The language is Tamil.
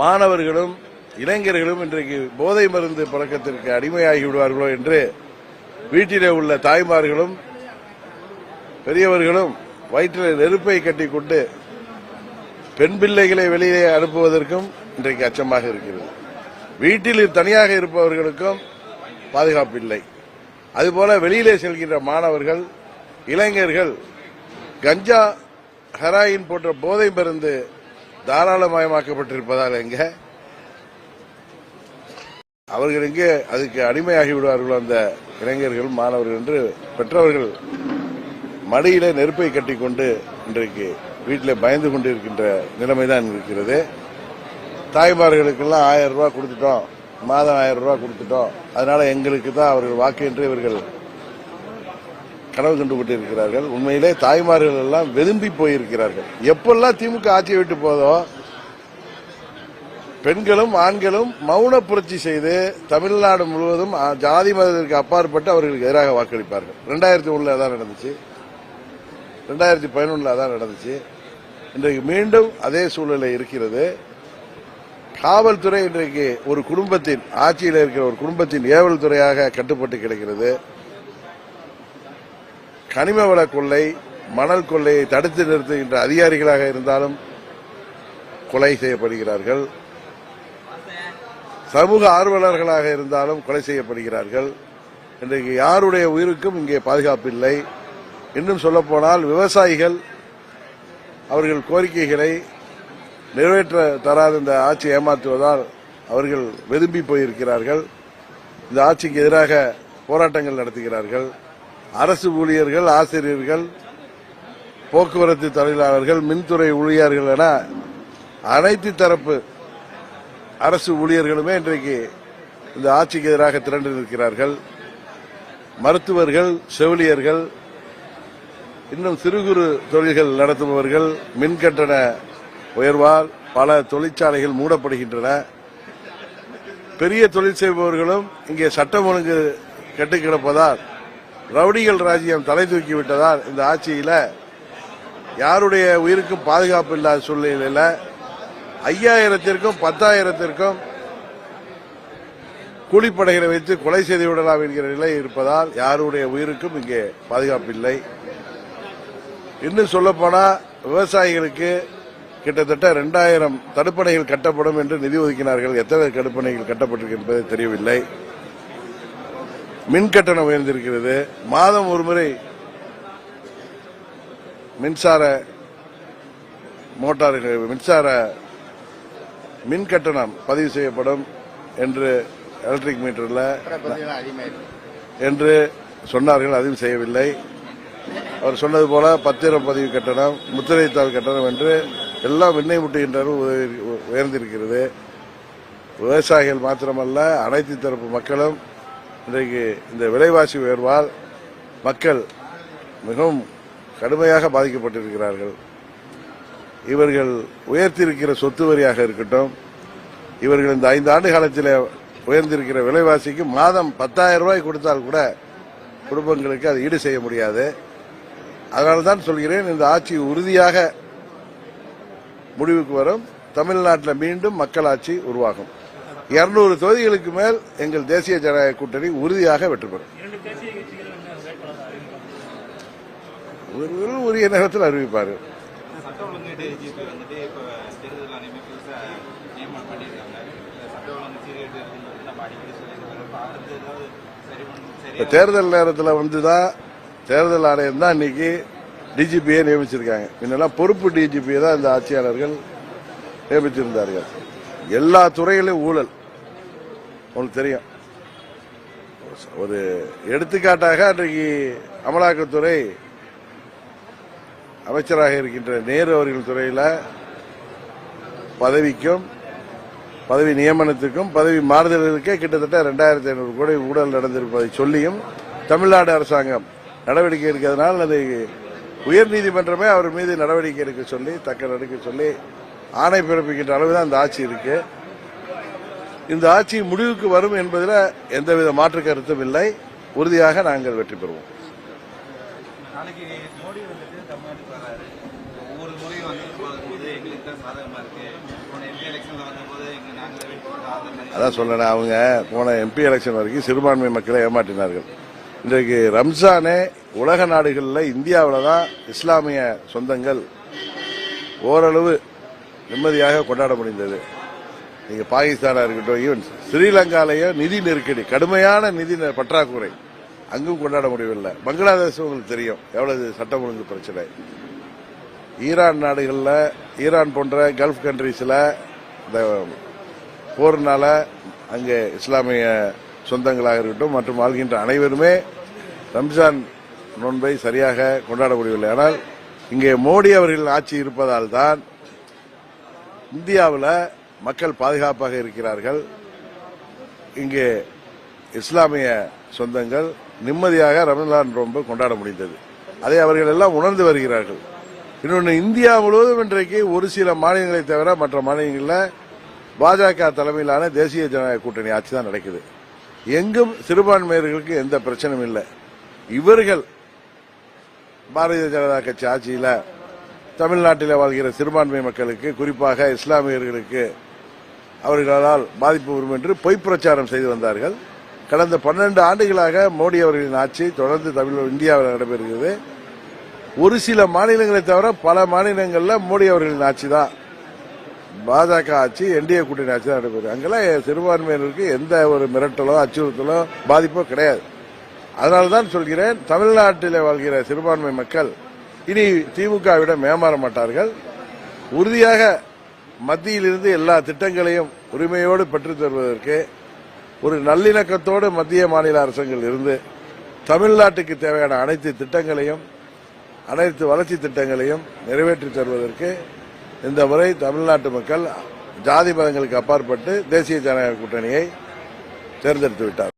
மாணவர்களும் இளைஞர்களும் இன்றைக்கு போதை மருந்து பழக்கத்திற்கு அடிமையாகி விடுவார்களோ என்று வீட்டிலே உள்ள தாய்மார்களும் பெரியவர்களும் வயிற்றில் நெருப்பை கட்டிக்கொண்டு பெண் பிள்ளைகளை வெளியே அனுப்புவதற்கும் இன்றைக்கு அச்சமாக இருக்கிறது. வீட்டில் தனியாக இருப்பவர்களுக்கும் பாதுகாப்பு இல்லை. அதுபோல வெளியிலே செல்கின்ற மாணவர்கள் இளைஞர்கள் கஞ்சா ஹெராயின் போன்ற போதை மருந்து தாராளமயமாக்கப்பட்டிருப்பதால் அவர்கள் எங்கே அதுக்கு அடிமையாகி விடுவார்களோ அந்த இளைஞர்கள் மாணவர்கள் என்று பெற்றவர்கள் மடியிலே நெருப்பை கட்டிக்கொண்டு இன்றைக்கு வீட்டில் பயந்து கொண்டிருக்கின்ற நிலைமைதான் இருக்கிறது. தாய்மார்களுக்கெல்லாம் 1000 ரூபாய் கொடுத்துட்டோம், மாதம் 1000 ரூபாய் கொடுத்துட்டோம், அதனால எங்களுக்கு தான் அவர்கள் வாக்கு என்று இவர்கள் கனவு கண்டு கொண்டிருக்கிறார்கள். உண்மையிலே தாய்மார்கள் எல்லாம் வெதும்பி போயிருக்கிறார்கள். எப்பெல்லாம் திமுக ஆட்சியை விட்டு போதோ பெண்களும் ஆண்களும் மௌன புரட்சி செய்து தமிழ்நாடு முழுவதும் ஜாதி மதத்திற்கு அப்பாற்பட்டு அவர்களுக்கு எதிராக வாக்களிப்பார்கள். 2001 அதான் நடந்துச்சு, 2011 அதான் நடந்துச்சு. இன்றைக்கு மீண்டும் அதே சூழ்நிலை இருக்கிறது. காவல்துறை இன்றைக்கு ஒரு குடும்பத்தின் ஆட்சியில் இருக்கிற ஒரு குடும்பத்தின் ஏவல் துறையாக கட்டுப்பட்டு கிடக்கிறது. கனிம வள கொள்ளை, மணல் கொள்ளையை தடுத்து நிறுத்துகின்ற அதிகாரிகளாக இருந்தாலும் கொலை செய்யப்படுகிறார்கள். சமூக ஆர்வலர்களாக இருந்தாலும் கொலை செய்யப்படுகிறார்கள். இன்றைக்கு யாருடைய உயிருக்கும் இங்கே பாதுகாப்பு இல்லை. இன்னும் சொல்லப்போனால் விவசாயிகள் அவர்கள் கோரிக்கைகளை நிறைவேற்ற தராத இந்த ஆட்சி ஏமாற்றுவதால் அவர்கள் வெதும்பி போயிருக்கிறார்கள். இந்த ஆட்சிக்கு எதிராக போராட்டங்கள் நடத்துகிறார்கள். அரசு ஊழியர்கள், ஆசிரியர்கள், போக்குவரத்து தொழிலாளர்கள், மின்துறை ஊழியர்கள் என அனைத்து தரப்பு அரசு ஊழியர்களுமே இன்றைக்கு இந்த ஆட்சிக்கு எதிராக திரண்டு நிற்கிறார்கள். மருத்துவர்கள், செவிலியர்கள், இன்னும் சிறு குறு தொழில்கள் நடத்துபவர்கள் மின்கட்டண உயர்வால் பல தொழிற்சாலைகள் மூடப்படுகின்றன. பெரிய தொழில் செய்பவர்களும் இங்கே சட்டம் ஒழுங்கு கெட்டு கிடப்பதால் ரவுடிகள் ராஜ்யம் தலை தூக்கிவிட்டதால் இந்த ஆட்சியில் யாருடைய உயிருக்கும் பாதுகாப்பு இல்லாத சூழ்நிலையில் 5000த்திற்கும் 10,000த்திற்கும் கூலிப்படைகளை வைத்து கொலை செய்து விடலாம் என்கிற நிலை இருப்பதால் யாருடைய உயிருக்கும் இங்கே பாதுகாப்பு இல்லை. இன்னும் சொல்லப்போனால் விவசாயிகளுக்கு கிட்டத்தட்ட 2000 தடுப்பணைகள் கட்டப்படும் என்று நிதி ஒதுக்கினார்கள். எத்தனை தடுப்பணைகள் கட்டப்பட்டிருக்கு என்பது தெரியவில்லை. மின் கட்டணம் உயர்ந்திருக்கிறது. மாதம் ஒருமுறை மின்சார மோட்டார்கள் மின் கட்டணம் பதிவு செய்யப்படும் என்று எலக்ட்ரிக் மீட்டரில் என்று சொன்னார்கள். அதுவும் செய்யவில்லை. அவர் சொன்னது போல பத்திரம் பதிவு கட்டணம், முத்திரைத்தாள் கட்டணம் என்று எல்லாம் விண்ணை முட்டுகின்றனர் உயர்ந்திருக்கிறது. விவசாயிகள் மாத்திரமல்ல, அனைத்து தரப்பு மக்களும் இன்றைக்கு இந்த விலைவாசி உயர்வால் மக்கள் மிகவும் கடுமையாக பாதிக்கப்பட்டிருக்கிறார்கள். இவர்கள் உயர்த்தியிருக்கிற சொத்து வரியாக இருக்கட்டும், இவர்கள் இந்த 5 ஆண்டு காலத்தில் உயர்ந்திருக்கிற விலைவாசிக்கு மாதம் 10,000 ரூபாய் கொடுத்தால் கூட குடும்பங்களுக்கு அதை ஈடு செய்ய முடியாது. அதனால்தான் சொல்கிறேன், இந்த ஆட்சி உறுதியாக முடிவுக்கு வரும். தமிழ்நாட்டில் மீண்டும் மக்களாட்சி உருவாகும். 200 தொகுதிகளுக்கு மேல் எங்கள் தேசிய ஜனநாயக கூட்டணி உறுதியாக வெற்றி பெறும். உரிய நேரத்தில் அறிவிப்பார். தேர்தல் நேரத்தில் வந்துதான் தேர்தல் ஆணையம் தான் இன்னைக்கு டிஜிபியை நியமிச்சிருக்காங்க. முன்னெல்லாம் பொறுப்பு டிஜிபியை தான் இந்த ஆட்சியாளர்கள் நியமித்திருந்தார்கள். எல்லா துறைகளிலும் ஊழல் உங்களுக்கு தெரியும். ஒரு எடுத்துக்காட்டாக அன்றைக்கு அமலாக்கத்துறை அமைச்சராக இருக்கின்ற நேரு அவர்கள் துறையில் பதவிக்கும் பதவி நியமனத்துக்கும் பதவி மாறுதலுக்கே கிட்டத்தட்ட 2500 கோடி ஊழல் நடந்திருப்பதை சொல்லியும் தமிழ்நாடு அரசாங்கம் நடவடிக்கை எடுக்கிறதுனால் அதை உயர்நீதிமன்றமே அவர் மீது நடவடிக்கை எடுக்க சொல்லி தக்க நடக்க சொல்லி ஆணை பிறப்பிக்கின்ற அளவுதான் இந்த ஆட்சி இருக்கு. இந்த ஆட்சி முடிவுக்கு வரும் என்பதில் எந்தவித மாற்று கருத்தும் இல்லை. உறுதியாக நாங்கள் வெற்றி பெறுவோம். ஒவ்வொரு முறையும் வந்து எங்களுக்கு தான் சாதகமா இருக்கு. அதான் சொல்றேன், அவங்க போன எம்பி எலெக்ஷன் வரைக்கும் சிறுபான்மை மக்களை ஏமாற்றினார்கள். இன்றைக்கு ரம்ஜானே உலக நாடுகளில் இந்தியாவில் தான் இஸ்லாமிய சொந்தங்கள் ஓரளவு நிம்மதியாக கொண்டாட முடிந்தது. நீங்க பாகிஸ்தானா இருக்கட்டும், ஈவன் ஸ்ரீலங்காலையும் நிதி நெருக்கடி, கடுமையான நிதி பற்றாக்குறை, அங்கும் கொண்டாட முடியவில்லை. பங்களாதேஷ் உங்களுக்கு தெரியும் எவ்வளவு சட்டம் ஒழுங்கு பிரச்சனை. ஈரான் நாடுகளில், ஈரான் போன்ற கல்ஃப் கண்ட்ரீஸ்ல இந்த போர்னால அங்கே இஸ்லாமிய சொந்தங்களாக இருக்கட்டும் மற்றும் வாழ்கின்ற அனைவருமே ரம்ஜான் நோன்பை சரியாக கொண்டாட முடியவில்லை. ஆனால் இங்கே மோடி அவர்கள் ஆட்சி இருப்பதால் தான் இந்தியாவில் மக்கள் பாதுகாப்பாக இருக்கிறார்கள். இங்கே இஸ்லாமிய சொந்தங்கள் நிம்மதியாக ரமலான் நோன்பு கொண்டாட முடிந்தது. அதை அவர்கள் எல்லாம் உணர்ந்து வருகிறார்கள். இன்னொன்று, இந்தியா முழுவதும் இன்றைக்கு ஒரு சில மாநிலங்களை தவிர மற்ற மாநிலங்களில் பாஜக தலைமையிலான தேசிய ஜனநாயக கூட்டணி ஆட்சி தான் நடக்குது. எங்கும் சிறுபான்மையர்களுக்கு எந்த பிரச்சனையும் இல்லை. இவர்கள் பாரதிய ஜனதா கட்சி ஆட்சியில் தமிழ்நாட்டில் வாழ்கிற சிறுபான்மை மக்களுக்கு, குறிப்பாக இஸ்லாமியர்களுக்கு அவர்களால் பாதிப்பு வரும் என்று பொய் பிரச்சாரம் செய்து வந்தார்கள். கடந்த 12 ஆண்டுகளாக மோடி அவர்களின் ஆட்சி தொடர்ந்து இந்தியாவில் நடைபெறுகிறது. ஒரு சில மாநிலங்களை தவிர பல மாநிலங்களில் மோடி அவர்களின் ஆட்சி தான், பாஜக ஆட்சி, என்டிஏ கூட்டணி ஆட்சி தான் நடைபெறுது. அங்கெல்லாம் சிறுபான்மையினருக்கு எந்த ஒரு மிரட்டலோ அச்சுறுத்தலோ பாதிப்போ கிடையாது. அதனால்தான் சொல்கிறேன், தமிழ்நாட்டில் வாழ்கிற சிறுபான்மை மக்கள் இனி திமுகவிடம் ஏமாற மாட்டார்கள். உறுதியாக மத்தியிலிருந்து எல்லா திட்டங்களையும் உரிமையோடு பெற்றுத் தருவதற்கு ஒரு நல்லிணக்கத்தோடு மத்திய மாநில அரசுகள் இருந்து தமிழ்நாட்டுக்கு தேவையான அனைத்து திட்டங்களையும், அனைத்து வளர்ச்சி திட்டங்களையும் நிறைவேற்றி தருவதற்கு இந்த முறை தமிழ்நாட்டு மக்கள் ஜாதி மதங்களுக்கு அப்பாற்பட்டு தேசிய ஜனநாயக கூட்டணியை தேர்ந்தெடுத்து விட்டார்.